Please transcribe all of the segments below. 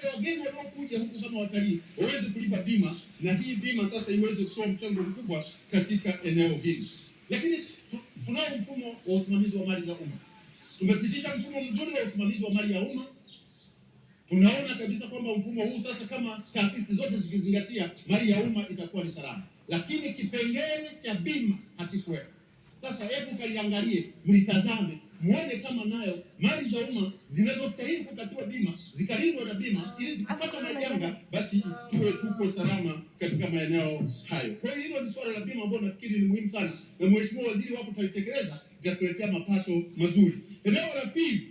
wageni wanaokuja huku kama watalii waweze kulipa bima, na hii bima sasa iweze kutoa mchango mkubwa katika eneo hili. Lakini tunao mfumo wa usimamizi wa mali za umma. Tumepitisha mfumo mzuri wa usimamizi wa mali ya umma. Tunaona kabisa kwamba mfumo huu sasa, kama taasisi zote zikizingatia, mali ya umma itakuwa ni salama, lakini kipengele cha bima hakikuwepo. Sasa hebu kaliangalie, mlitazame, muone kama nayo mali za umma zinazostahili kupatiwa bima zikalindwa na bima, ili zikipata majanga basi tuwe tuko salama katika maeneo hayo. Kwa hiyo hilo ni swala la bima ambalo nafikiri ni muhimu sana, na Mheshimiwa Waziri wapo talitekeleza, itatuletea mapato mazuri. Eneo la pili,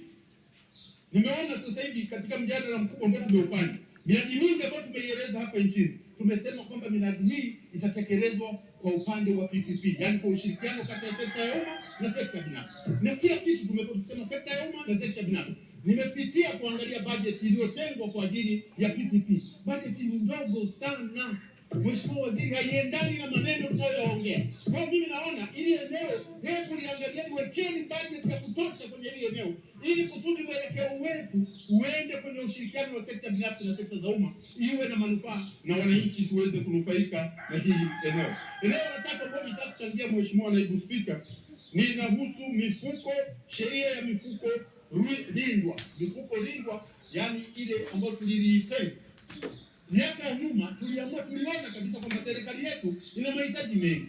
nimeona sasa hivi katika mjadala mkubwa ambao tumeufanya, miradi mingi ambayo tumeieleza hapa nchini, tumesema kwamba miradi hii itatekelezwa kwa upande wa PPP, yani kwa ushirikiano kati ya sekta ya umma na sekta binafsi. Na kila kitu tumesema sekta ya umma na sekta binafsi. Nimepitia kuangalia bajeti iliyotengwa kwa ajili ya PPP. Bajeti ni ndogo sana. Mheshimiwa Waziri, haiendani na maneno tunayoongea. Kwa hiyo mimi naona ili eneo, hebu liangalieni, wekeni bajeti ya kutosha kwenye ile eneo, ili kusudi mwelekeo wetu uende kwenye ushirikiano wa sekta binafsi na sekta za umma, iwe na manufaa na wananchi tuweze kunufaika na hii eneo. Eneo la tatu ambalo nitaka kuchangia, Mheshimiwa Naibu Spika, ni inahusu mifuko, sheria ya mifuko lindwa. Mifuko lindwa, yani ile ambayo tulilifence miaka ya nyuma. Tuliona kabisa kwamba serikali yetu ina mahitaji mengi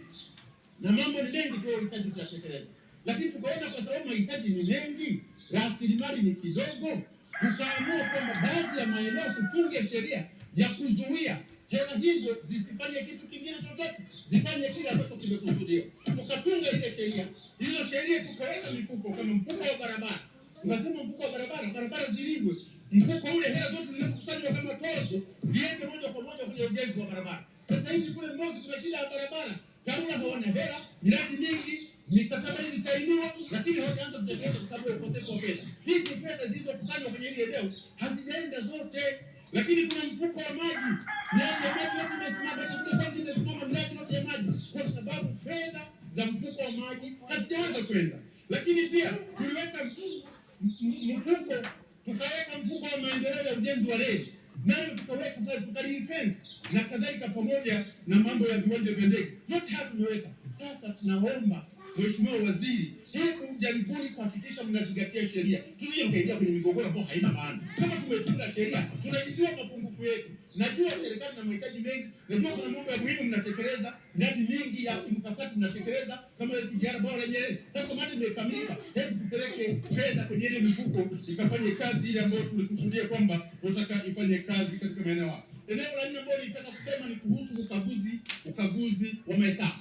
na mambo ni mengi tunayohitaji kuyatekeleza, lakini tukaona kwa sababu mahitaji ni mengi, rasilimali ni kidogo, tukaamua kwamba baadhi ya maeneo tutunge sheria ya kuzuia hela hizo zisifanye kitu kingine chochote, zifanye kile ambacho kimekusudiwa. Tukatunga ile sheria, hizo sheria tukaweka mifuko kama mfuko wa barabara. Tukasema mfuko wa barabara zilindwe. Mfuko ule, hela zote zinazokusanywa kama tozo ziende moja kwa moja kwenye ujenzi wa barabara. Sasa hivi kule Mbozi kuna shida ya barabara, TARURA hawana hela, miradi mingi, mikataba hii sainiwa, lakini hawajaanza kutekeleza kwa sababu ya ukosefu wa fedha. Hizi fedha zilizokusanywa kwenye ile eneo hazijaenda zote. Lakini kuna mfuko wa maji, miradi ya maji yote imesimama, chakula kwanza imesimama, miradi yote ya maji, kwa sababu fedha za mfuko wa maji hazijaanza kwenda. Lakini pia tuliweka mfuko, tukaweka mfuko wa maendeleo ya ujenzi wa reli, nayo tukaweka, tukalifence na kadhalika, pamoja na mambo ya viwanja vya ndege, yote haya tumeweka. Sasa tunaomba Mheshimiwa Waziri, hebu jaribuni kuhakikisha mnazingatia sheria, tusije tukaingia kwenye migogoro ambayo haina maana. Kama tumetunga sheria, tunajua mapungufu yetu. Najua serikali ina mahitaji mengi, najua kuna mambo ya muhimu mnatekeleza, miradi mingi ya mkakati mnatekeleza kama SGR bora la Nyerere. Sasa mada imekamilika, hebu tupeleke fedha kwenye ile mifuko ikafanye kazi ile ambayo tulikusudia kwamba tunataka ifanye kazi katika maeneo hayo. Eneo la nne ambalo nitaka kusema ni kuhusu ukaguzi wa mahesabu.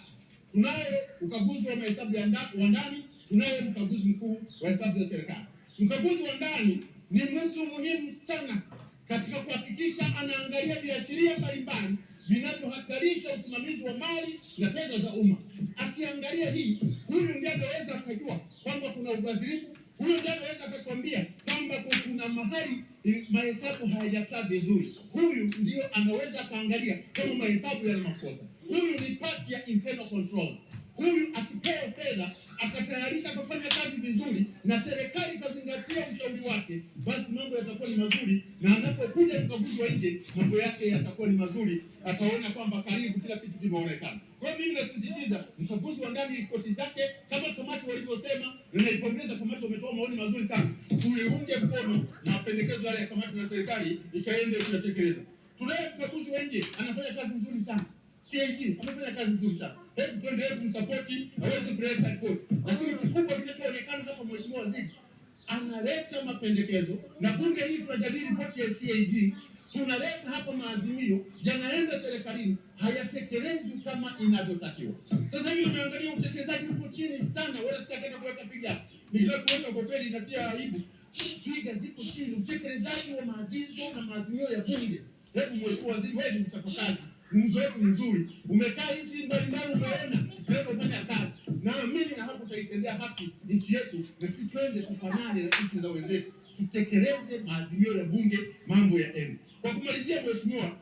Tunayo ukaguzi wa mahesabu ya ndani, tunayo mkaguzi mkuu wa hesabu za serikali. Mkaguzi wa ndani ni mtu muhimu sana katika kuhakikisha anaangalia viashiria mbalimbali vinavyohatarisha usimamizi wa mali na fedha za umma. Akiangalia hii, huyu ndiye anaweza akajua kwamba kuna ubadhirifu, huyu ndiye anaweza akakwambia kwamba kuna mahali mahesabu hayajakaa vizuri, huyu ndio anaweza akaangalia kama mahesabu yana makosa. Huyu ni part ya internal controls. Huyu akipewa fedha akatayarisha kufanya kazi vizuri na serikali kazingatia ushauri wake, basi mambo yatakuwa ni mazuri, na anapokuja mkaguzi wa nje mambo yake yatakuwa ni mazuri, ataona kwamba karibu kila kitu kimeonekana. Kwa hiyo mimi nasisitiza mkaguzi wa ndani, ripoti zake kama kamati walivyosema, na naipongeza kamati, wametoa maoni mazuri sana, tuiunge mkono na mapendekezo ya kamati na serikali ikaende kuyatekeleza. Tunaye mkaguzi wa nje anafanya kazi nzuri sana, CAG amefanya kazi nzuri sana. Hebu tuendelee kumsapoti aweze kuleta ripoti. Lakini kikubwa kinachoonekana hapa, Mheshimiwa Waziri analeta mapendekezo, na bunge hili tunajadili ripoti ya CAG, tunaleta hapa maazimio yanaenda serikalini, hayatekelezwi kama inavyotakiwa. Sasa hivi tumeangalia utekelezaji uko chini sana, wala sitakenda kuweka piga. Bila kuweka kwa kweli inatia aibu. Piga ziko chini, utekelezaji wa maagizo na maazimio ya bunge. Hebu Mheshimiwa Waziri, wewe ni mchapakazi, mzoefu mzuri, umekaa nchi mbalimbali, umeona tunapofanya kazi, naamini na hapo tutaitendea haki nchi yetu, na sisi twende kufanane na nchi za wenzetu, tutekeleze maazimio ya bunge, mambo ya ende. Kwa kumalizia, Mheshimiwa,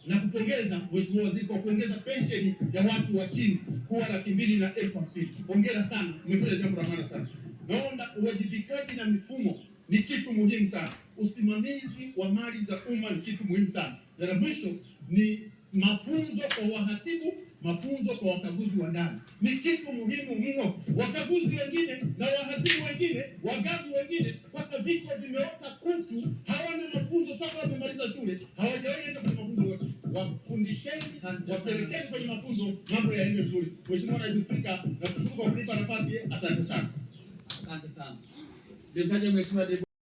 na kupongeza Mheshimiwa Waziri kwa kuongeza pensheni ya watu wa chini kuwa 200 na 50. Hongera sana, umefanya jambo la maana sana. Naomba uwajibikaji na mifumo ni kitu muhimu sana. Usimamizi wa mali za umma ni kitu muhimu sana. Na la mwisho ni mafunzo kwa wahasibu, mafunzo kwa wakaguzi wa ndani ni kitu muhimu mno. Wakaguzi wengine na wahasibu wengine, wagavi wengine, mpaka vichwa vimeota kutu, hawana mafunzo toka wamemaliza shule, hawajaenda kwenye mafunzo yote. Wafundisheni, wapelekeni kwenye mafunzo, mambo yaende vizuri. Mheshimiwa Naibu Spika, nakushukuru kwa kunipa nafasi. Asante sana. Asante sana. Mheshimiwa